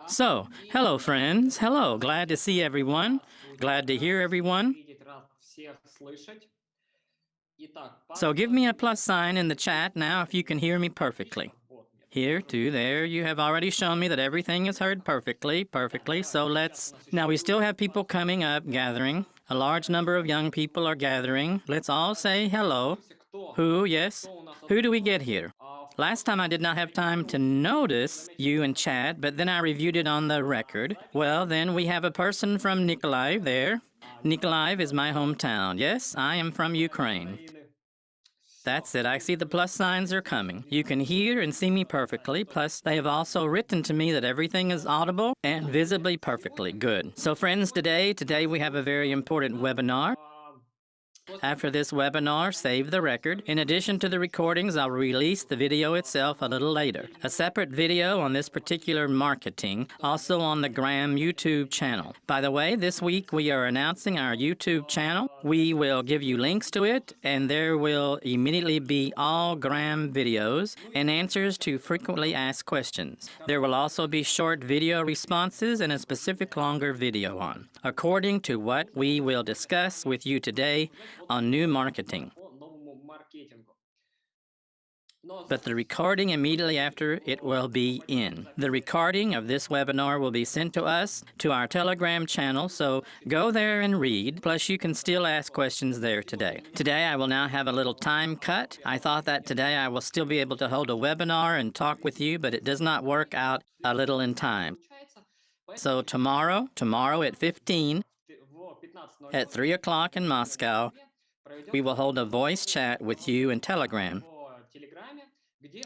So, hello friends, hello, glad to see everyone, glad to hear everyone. So give me a plus sign in the chat now if you can hear me perfectly. Here, too, there, you have already shown me that everything is heard perfectly, so now we still have people coming up, gathering. A large number of young people are gathering. Let's all say hello. Who, yes? Who do we get here? Last time I did not have time to notice you in chat, but then I reviewed it on the record. Well, then we have a person from Nikolaev there. Nikolaev is my hometown. Yes, I am from Ukraine. That's it. I see the plus signs are coming. You can hear and see me perfectly. Plus, they have also written to me that everything is audible and visibly perfectly. Good. So, friends, today we have a very important webinar. After this webinar, save the record. In addition to the recordings, I'll release the video itself a little later. A separate video on this particular marketing, also on the GRAME YouTube channel. By the way, this week we are announcing our YouTube channel. We will give you links to it, and there will immediately be all GRAME videos and answers to frequently asked questions. There will also be short video responses and a specific longer video on, according to what we will discuss with you today on new marketing. But the recording immediately after it will be in. The recording of this webinar will be sent to us, to our Telegram channel, so go there and read, plus you can still ask questions there today. Today I will now have a little time cut. I thought that today I will still be able to hold a webinar and talk with you, but it does not work out a little in time. So tomorrow at 15, at 3 o'clock in Moscow, we will hold a voice chat with you in Telegram,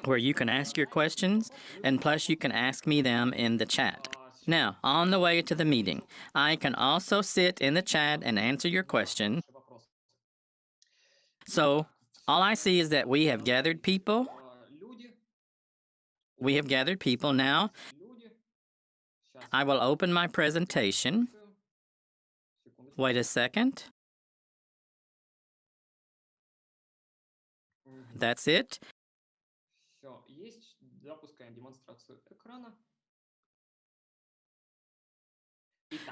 where you can ask your questions, and plus you can ask me them in the chat. Now, on the way to the meeting, I can also sit in the chat and answer your question. So, all I see is that we have gathered people. We have gathered people now. I will open my presentation. Wait a second. That's it.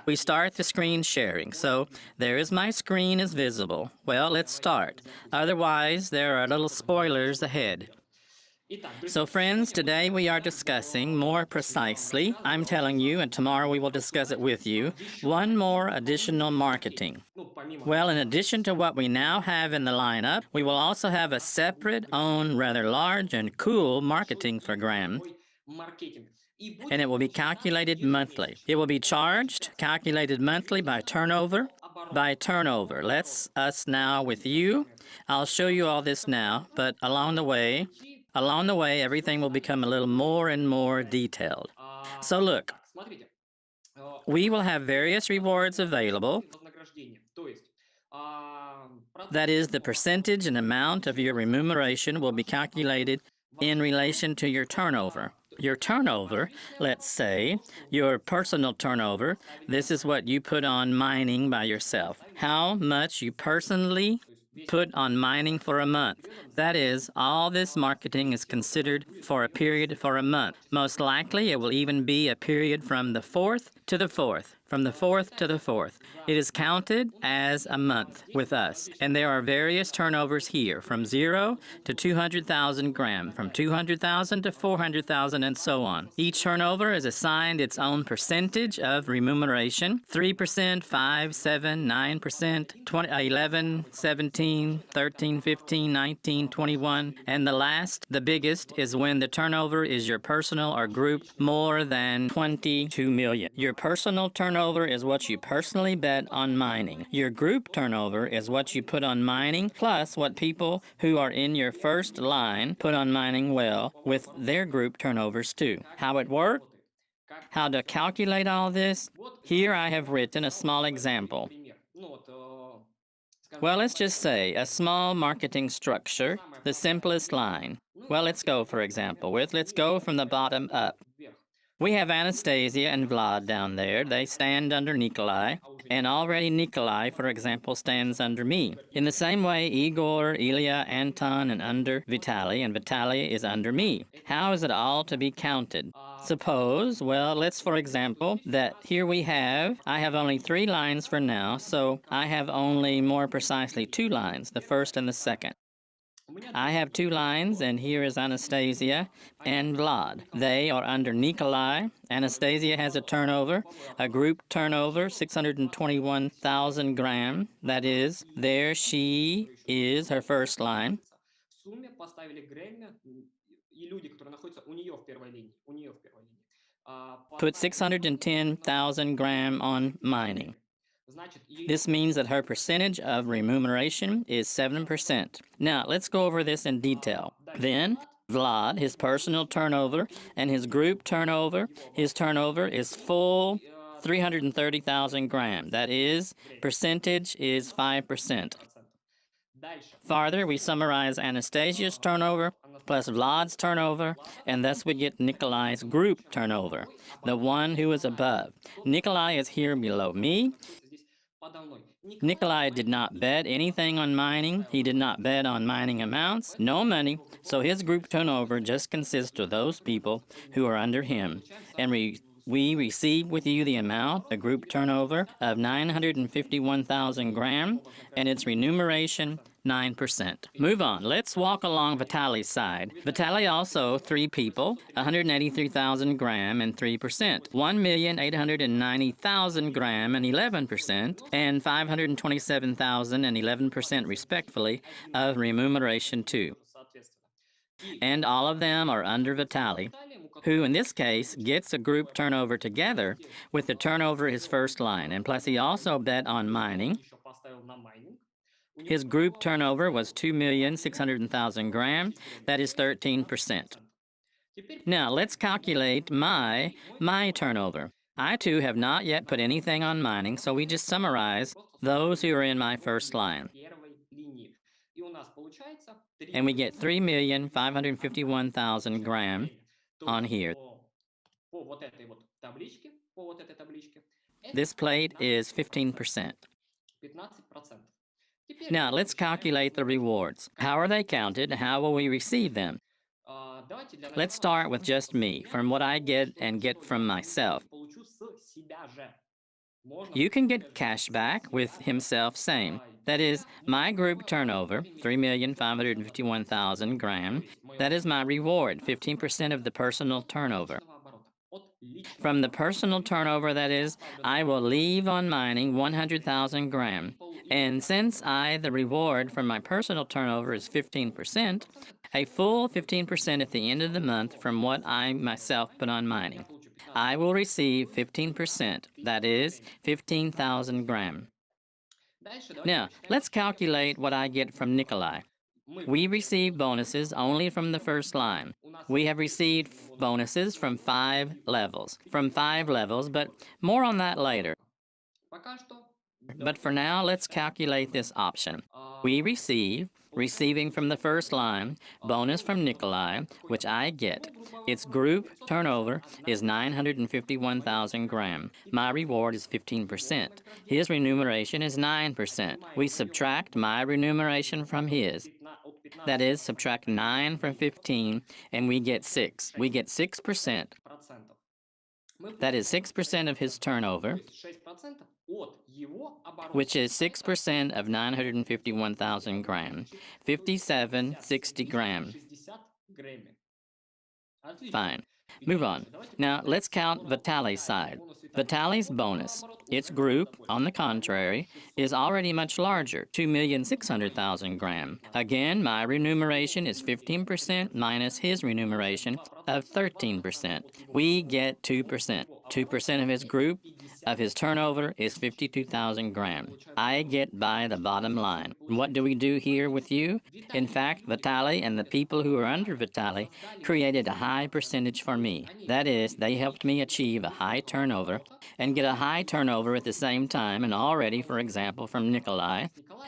We start the screen sharing. So there is my screen is visible. Well, let's start. Otherwise, there are little spoilers ahead. So friends, today we are discussing more precisely, I'm telling you, and tomorrow we will discuss it with you, one more additional marketing. Well, in addition to what we now have in the lineup, we will also have a separate, own, rather large and cool marketing for GRAME. And it will be calculated monthly. It will be charged, calculated monthly by turnover. Let's us now with you. I'll show you all this now, but along the way, everything will become a little more and more detailed. So look, we will have various rewards available. That is, the percentage and amount of your remuneration will be calculated in relation to your turnover. Your turnover, let's say, your personal turnover, this is what you put on mining by yourself. How much you personally put on mining for a month. That is, all this marketing is considered for a period for a month. Most likely, it will even be a period from the 4th to the 4th. From the 4th to the 4th. It is counted as a month with us. And there are various turnovers here, from 0 to 200,000 GRAME, from 200,000 to 400,000, and so on. Each turnover is assigned its own percentage of remuneration, 3%, 5, 7, 9%, 11, 17, 13, 15, 19, 21, and the last, the biggest, is when the turnover is your personal or group more than 22 million. Your personal turnover is what you personally bet on mining. Your group turnover is what you put on mining, plus what people who are in your first line put on mining well with their group turnovers too. How it works? How to calculate all this? Here I have written a small example. Well, let's just say a small marketing structure, the simplest line. Well, let's go, for example, let's go from the bottom up. We have Anastasia and Vlad down there. They stand under Nikolai. And already Nikolai, for example, stands under me. In the same way, Igor, Ilya, Anton, and under Vitaly, and Vitaly is under me. How is it all to be counted? Suppose, well, let's for example, that here I have only 3 lines for now, so I have only more precisely 2 lines, the first and the second. I have 2 lines, and here is Anastasia and Vlad. They are under Nikolai. Anastasia has a turnover, a group turnover, 621,000 gram. That is, there she is, her first line. Put 610,000 gram on mining. This means that her percentage of remuneration is 7%. Now, let's go over this in detail. Then, Vlad, his personal turnover, and his group turnover, his turnover is full 330,000 gram. That is, percentage is 5%. Farther, we summarize Anastasia's turnover plus Vlad's turnover, and thus we get Nikolai's group turnover, the one who is above. Nikolai is here below me. Nikolai did not bet anything on mining. He did not bet on mining amounts, no money, so his group turnover just consists of those people who are under him. And we receive with you the amount, the group turnover, of 951,000 gram, and its remuneration, 9%. Move on. Let's walk along Vitaly's side. Vitaly also 3 people, 183,000 gram and 3%, 1,890,000 gram and 11%, and 527,000 and 11% respectively of remuneration too. And all of them are under Vitaly, who in this case gets a group turnover together with the turnover his first line, and plus he also bet on mining. His group turnover was 2,600,000 gram, that is 13%. Now let's calculate my turnover. I too have not yet put anything on mining, so we just summarize those who are in my first line. And we get 3,551,000 gram on here. This plate is 15%. Now, let's calculate the rewards. How are they counted? How will we receive them? Let's start with just me, from what I get and get from myself. You can get cash back with himself same. That is, my group turnover, 3,551,000 gram. That is my reward, 15% of the personal turnover. From the personal turnover, that is, I will leave on mining 100,000 gram. And since the reward from my personal turnover is 15%, a full 15% at the end of the month from what I myself put on mining. I will receive 15%, that is, 15,000 gram. Now, let's calculate what I get from Nikolai. We receive bonuses only from the first line. We have received bonuses from 5 levels. But more on that later. But for now, let's calculate this option. We receiving from the first line, bonus from Nikolai, which I get. Its group turnover is 951,000 gram. My reward is 15%. His remuneration is 9%. We subtract my remuneration from his. That is, subtract 9 from 15, and we get 6. We get 6%. That is 6% of his turnover, which is 6% of 951,000 gram, 5760 gram. Fine. Move on. Now, let's count Vitaly's side. Vitaly's bonus, its group, on the contrary, is already much larger, 2,600,000 gram. Again, my remuneration is 15% minus his remuneration of 13%. We get 2%. 2% of his group, of his turnover, is 52,000 gram. I get by the bottom line. What do we do here with you? In fact, Vitaly and the people who are under Vitaly created a high percentage for me. That is, they helped me achieve a high turnover and get a high turnover at the same time, and already, for example, from Nikolai.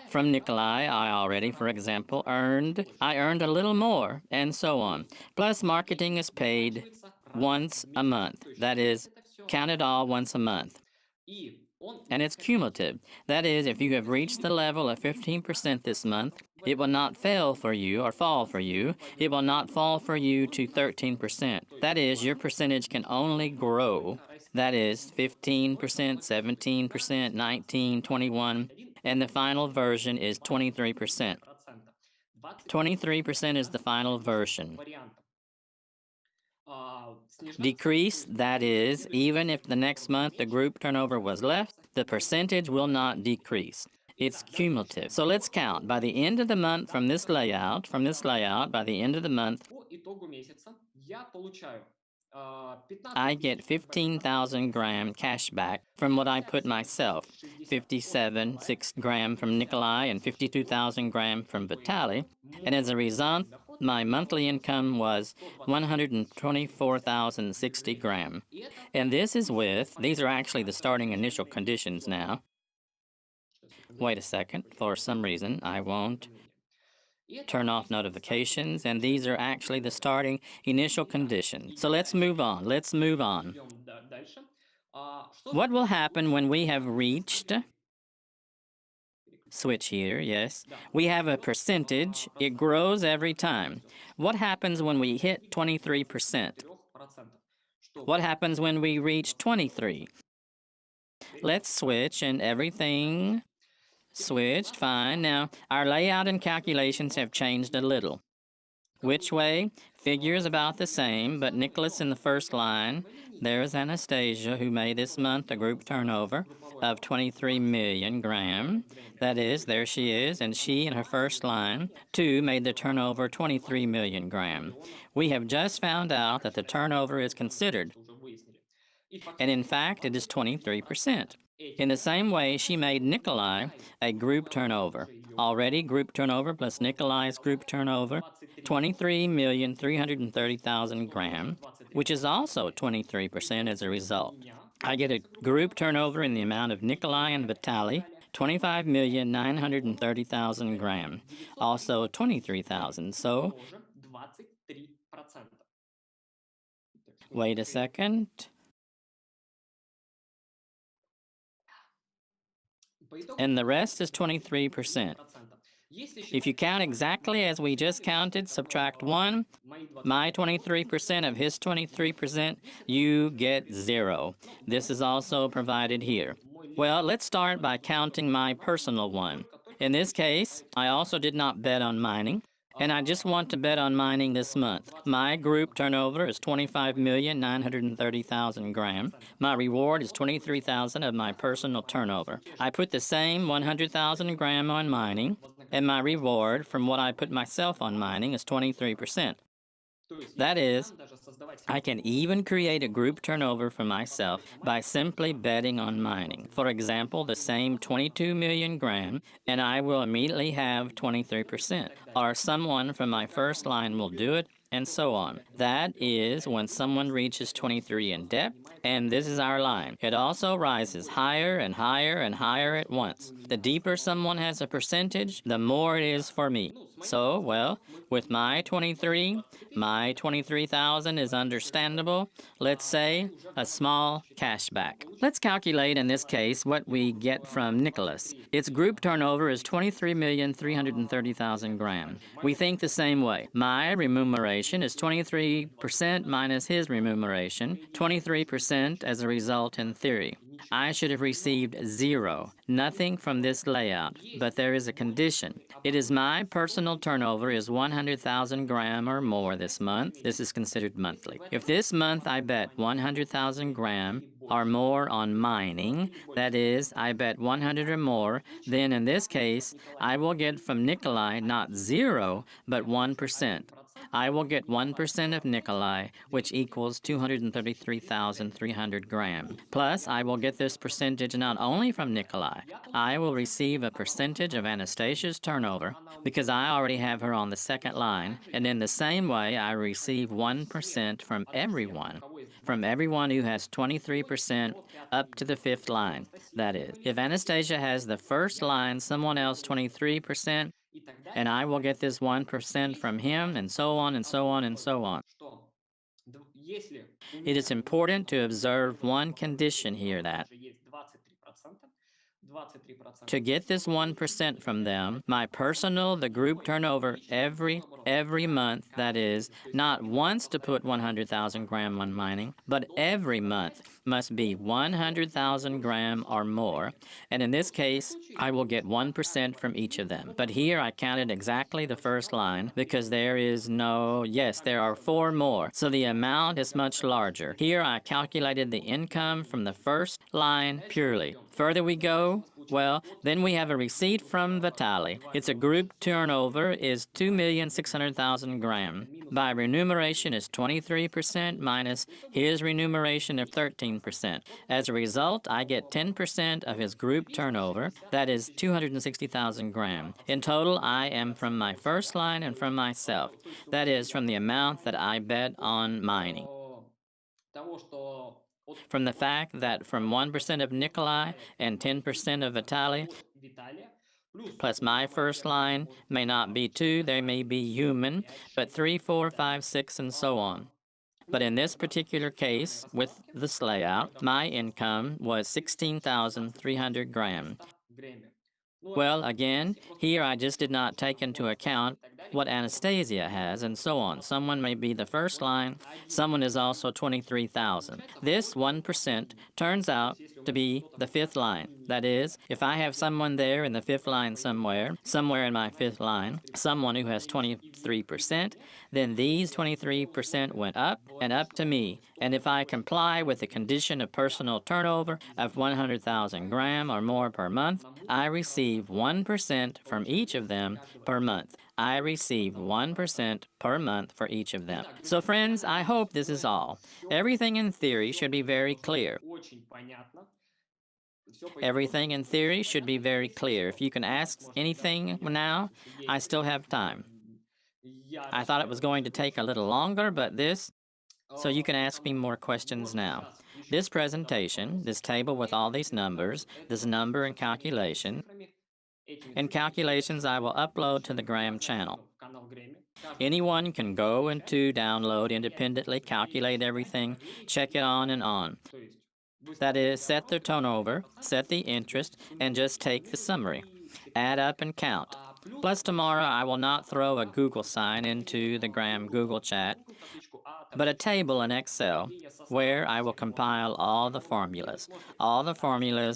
From Nikolai, I already, for example, earned a little more, and so on. Plus, marketing is paid once a month. That is, count it all once a month. And it's cumulative. That is, if you have reached the level of 15% this month, it will not fail for you or fall for you. It will not fall for you to 13%. That is, your percentage can only grow. That is 15%, 17%, 19, 21, and the final version is 23%. 23% is the final version. Decrease, that is, even if the next month the group turnover was left, the percentage will not decrease. It's cumulative. So let's count. By the end of the month from this layout, by the end of the month, I get 15,000 gram cash back from what I put myself, 57.6 gram from Nikolai and 52,000 gram from Vitaly, and as a result, my monthly income was 124,060 gram. And this is with, these are actually the starting initial conditions now. Wait a second, for some reason I won't turn off notifications, and these are actually the starting initial conditions. So let's move on. What will happen when we have reached, switch here, yes, we have a percentage, it grows every time. What happens when we hit 23%? What happens when we reach 23? Let's switch and everything switched, fine. Now, our layout and calculations have changed a little. Which way? Figures about the same, but Nicholas in the first line. There's Anastasia, who made this month a group turnover of 23 million gram. That is, there she is, and she in her first line, too, made the turnover 23 million gram. We have just found out that the turnover is considered, and in fact, it is 23%. In the same way, she made Nikolai a group turnover. Already group turnover plus Nikolai's group turnover, 23,330,000 gram, which is also 23% as a result. I get a group turnover in the amount of Nikolai and Vitaly, 25,930,000 gram, also 23,000. So, wait a second. And the rest is 23%. If you count exactly as we just counted, subtract 1, my 23% of his 23%, you get 0. This is also provided here. Well, let's start by counting my personal one. In this case, I also did not bet on mining, and I just want to bet on mining this month. My group turnover is 25,930,000 gram. My reward is 23,000 of my personal turnover. I put the same 100,000 gram on mining, and my reward from what I put myself on mining is 23%. That is, I can even create a group turnover for myself by simply betting on mining. For example, the same 22 million gram, and I will immediately have 23%. Or someone from my first line will do it, and so on. That is when someone reaches 23 in depth, and this is our line. It also rises higher and higher and higher at once. The deeper someone has a percentage, the more it is for me. So, well, with my 23, my 23,000 is understandable. Let's say a small cashback. Let's calculate in this case what we get from Nicholas. Its group turnover is 23,330,000 gram. We think the same way. My remuneration is 23% minus his remuneration, 23% as a result in theory. I should have received 0, nothing from this layout, but there is a condition. It is my personal turnover is 100,000 gram or more this month. This is considered monthly. If this month I bet 100,000 gram or more on mining, that is, I bet 100 or more, then in this case, I will get from Nikolai not 0, but 1%. I will get 1% of Nikolai, which equals 233,300 gram. Plus, I will get this percentage not only from Nikolai. I will receive a percentage of Anastasia's turnover, because I already have her on the second line, and in the same way, I receive 1% from everyone who has 23% up to the fifth line. That is, if Anastasia has the first line, someone else 23%, and I will get this 1% from him, and so on, and so on, and so on. It is important to observe one condition here that to get this 1% from them, my personal, the group turnover every month, that is, not once to put 100,000 gram on mining, but every month must be 100,000 gram or more. And in this case, I will get 1% from each of them. But here I counted exactly the first line because there are 4 more. So the amount is much larger. Here I calculated the income from the first line purely. Further we go, well, then we have a receipt from Vitaly. Its a group turnover is 2,600,000 gram. By remuneration is 23% minus his remuneration of 13%. As a result, I get 10% of his group turnover, that is 260,000 gram. In total, I am from my first line and from myself, that is from the amount that I bet on mining. From the fact that from 1% of Nikolai and 10% of Vitaly, plus my first line may not be 2, they may be human, but 3, 4, 5, 6, and so on. But in this particular case, with this layout, my income was 16,300 gram. Well, again, here I just did not take into account what Anastasia has, and so on. Someone may be the first line, someone is also 23,000. This 1% turns out to be the 5th line. That is, if I have someone there in the 5th line somewhere in my 5th line, someone who has 23%, then these 23% went up and up to me. And if I comply with the condition of personal turnover of 100,000 gram or more per month, I receive 1% from each of them per month. I receive 1% per month for each of them. So friends, I hope this is all. Everything in theory should be very clear. Everything in theory should be very clear. If you can ask anything now, I still have time. I thought it was going to take a little longer, but so you can ask me more questions now. This presentation, this table with all these numbers, this number and calculations I will upload to the GRAME channel. Anyone can go into download independently, calculate everything, check it on and on. That is, set the turnover, set the interest, and just take the summary. Add up and count. Plus tomorrow I will not throw a Google sign into the GRAME Google chat, but a table in Excel where I will compile all the formulas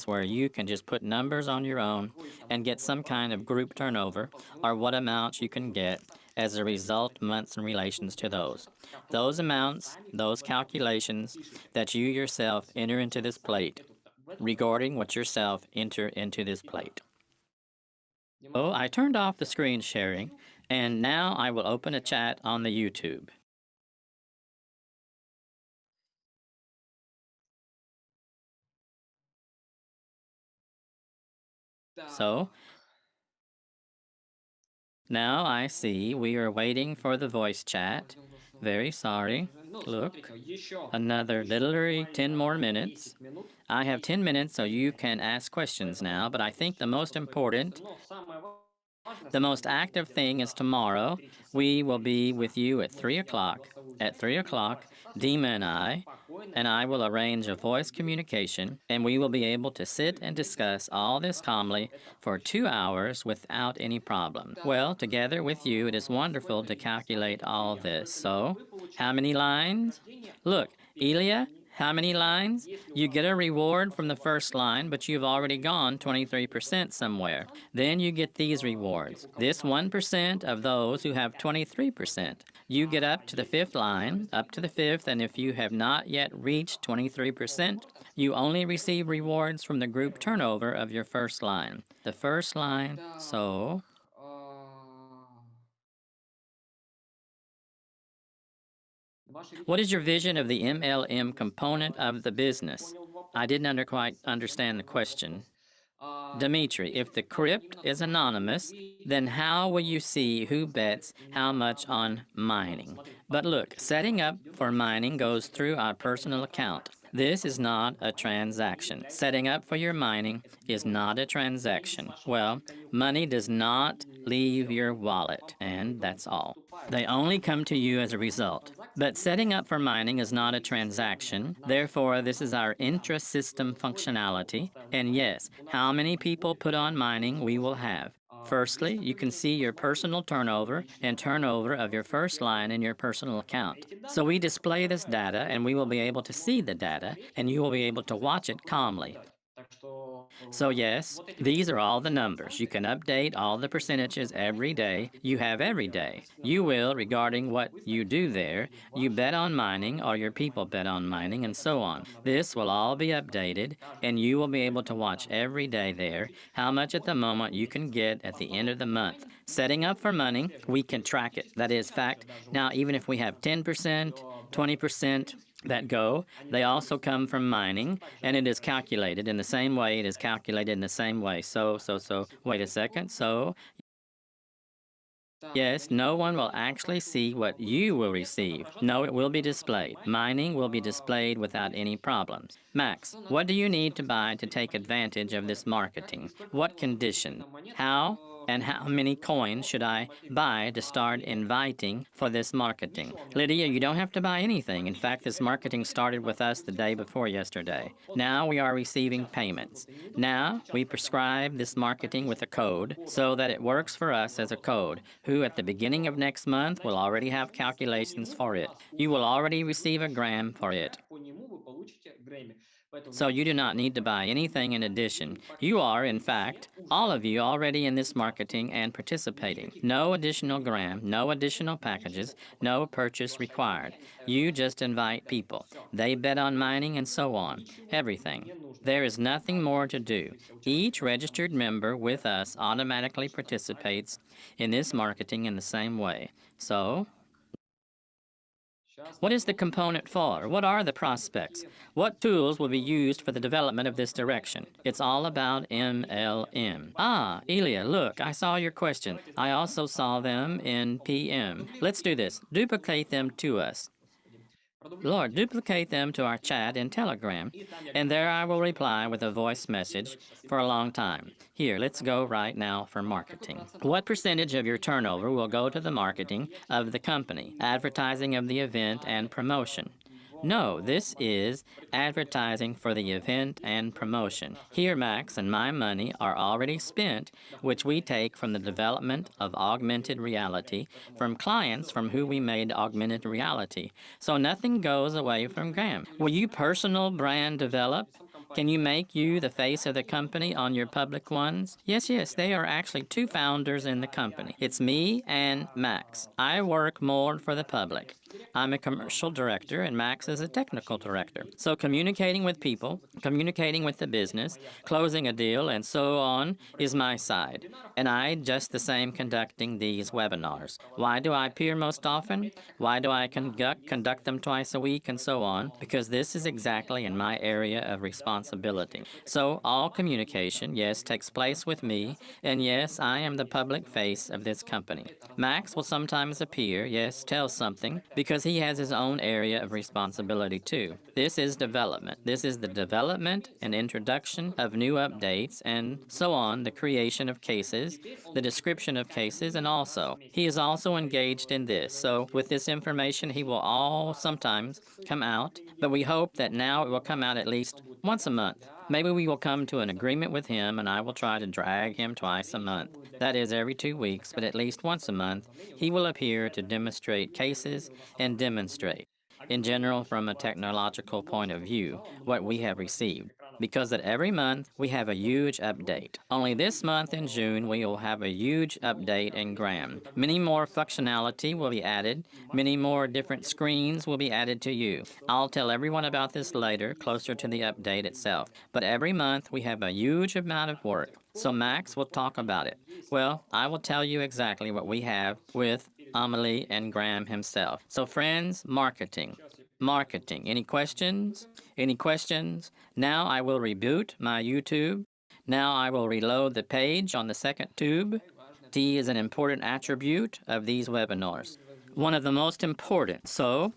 where you can just put numbers on your own and get some kind of group turnover or what amounts you can get as a result months in relations to those. Those amounts, those calculations that you yourself enter into this plate, regarding what yourself enter into this plate. So I turned off the screen sharing, and now I will open a chat on the YouTube. So, now I see we are waiting for the voice chat. Very sorry. Look, another literally 10 more minutes. I have 10 minutes so you can ask questions now, but I think the most important, the most active thing is tomorrow. We will be with you at 3 o'clock. At 3 o'clock, Dima and I will arrange a voice communication, and we will be able to sit and discuss all this calmly for 2 hours without any problem. Well, together with you, it is wonderful to calculate all this. So, how many lines? Look, Ilya, how many lines? You get a reward from the first line, but you've already gone 23% somewhere. Then you get these rewards. This 1% of those who have 23%. You get up to the 5th line, up to the 5th, and if you have not yet reached 23%, you only receive rewards from the group turnover of your first line. The first line, so... What is your vision of the MLM component of the business? I didn't quite understand the question. Dmitry, if the crypt is anonymous, then how will you see who bets how much on mining? But look, setting up for mining goes through our personal account. This is not a transaction. Setting up for your mining is not a transaction. Well, money does not leave your wallet, and that's all. They only come to you as a result. But setting up for mining is not a transaction. Therefore, this is our intra-system functionality. And yes, how many people put on mining we will have. Firstly, you can see your personal turnover and turnover of your first line in your personal account. So we display this data, and we will be able to see the data, and you will be able to watch it calmly. So yes, these are all the numbers. You can update all the percentages every day. You have every day. You will, regarding what you do there, you bet on mining or your people bet on mining and so on. This will all be updated, and you will be able to watch every day there how much at the moment you can get at the end of the month. Setting up for money, we can track it. That is fact. Now, even if we have 10%, 20%, that go, they also come from mining, and it is calculated in the same way. It is calculated in the same way. So, wait a second. So, yes, no one will actually see what you will receive. No, it will be displayed. Mining will be displayed without any problems. Max, what do you need to buy to take advantage of this marketing? What condition? How? And how many coins should I buy to start inviting for this marketing? Lydia, you don't have to buy anything. In fact, this marketing started with us the day before yesterday. Now we are receiving payments. Now we prescribe this marketing with a code so that it works for us as a code, who at the beginning of next month will already have calculations for it. You will already receive a GRAME for it. So you do not need to buy anything in addition. You are, in fact, all of you already in this marketing and participating. No additional GRAME, no additional packages, no purchase required. You just invite people. They bet on mining and so on. Everything. There is nothing more to do. Each registered member with us automatically participates in this marketing in the same way. So, what is the component for? What are the prospects? What tools will be used for the development of this direction? It's all about MLM. Ah, Elia, look, I saw your question. I also saw them in PM. Let's do this. Duplicate them to us. Lord, duplicate them to our chat in Telegram, and there I will reply with a voice message for a long time. Here, let's go right now for marketing. What percentage of your turnover will go to the marketing of the company, advertising of the event, and promotion? No, this is advertising for the event and promotion. Here, Max, and my money are already spent, which we take from the development of augmented reality from clients from who we made augmented reality. So nothing goes away from GRAME. Will you personal brand develop? Can you make you the face of the company on your public ones? Yes, they are actually two founders in the company. It's me and Max. I work more for the public. I'm a commercial director, and Max is a technical director. So communicating with people, communicating with the business, closing a deal, and so on is my side. And I just the same conducting these webinars. Why do I appear most often? Why do I conduct them twice a week and so on? Because this is exactly in my area of responsibility. So all communication, yes, takes place with me, and yes, I am the public face of this company. Max will sometimes appear, yes, tell something, because he has his own area of responsibility too. This is development. This is the development and introduction of new updates and so on, the creation of cases, the description of cases, and also, he is also engaged in this. So with this information, he will all sometimes come out, but we hope that now it will come out at least once a month. Maybe we will come to an agreement with him, and I will try to drag him twice a month. That is every 2 weeks, but at least once a month, he will appear to demonstrate cases and demonstrate, in general, from a technological point of view, what we have received. Because at every month, we have a huge update. Only this month in June, we will have a huge update in GRAME. Many more functionality will be added. Many more different screens will be added to you. I'll tell everyone about this later, closer to the update itself. But every month, we have a huge amount of work. So Max will talk about it. Well, I will tell you exactly what we have with Amelie and Graham himself. So friends, marketing. Any questions? Any questions? Now I will reboot my YouTube. Now I will reload the page on the second tube. T is an important attribute of these webinars. One of the most important. So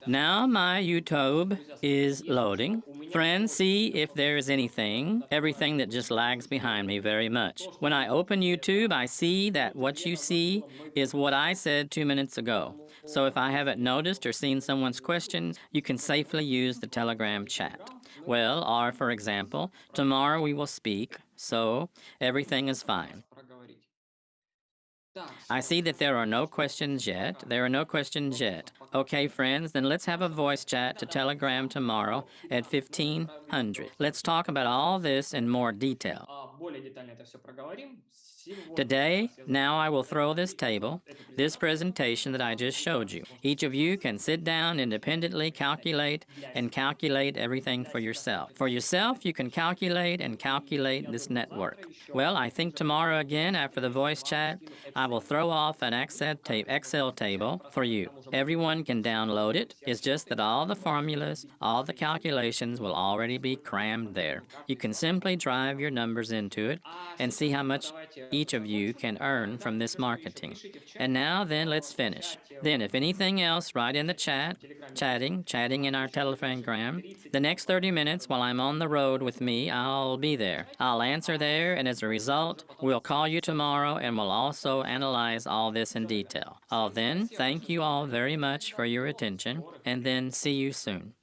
Now my YouTube is loading. Friends, see if there is everything that just lags behind me very much. When I open YouTube, I see that what you see is what I said 2 minutes ago. So if I haven't noticed or seen someone's question, you can safely use the Telegram chat. Well, or for example, tomorrow we will speak, so everything is fine. I see that there are no questions yet. Okay, friends, then let's have a voice chat to Telegram tomorrow at 1500. Let's talk about all this in more detail. Today, now I will throw this table, this presentation that I just showed you. Each of you can sit down independently, calculate everything for yourself. For yourself, you can calculate this network. Well, I think tomorrow again, after the voice chat, I will throw off an Excel table for you. Everyone can download it. It's just that all the formulas, all the calculations will already be crammed there. You can simply drive your numbers into it and see how much each of you can earn from this marketing. And now then, let's finish. Then if anything else, write in the chat, chatting in our Telegram. The next 30 minutes while I'm on the road with me, I'll be there. I'll answer there, and as a result, we'll call you tomorrow and we'll also analyze all this in detail. Then, thank you all very much for your attention, and then see you soon.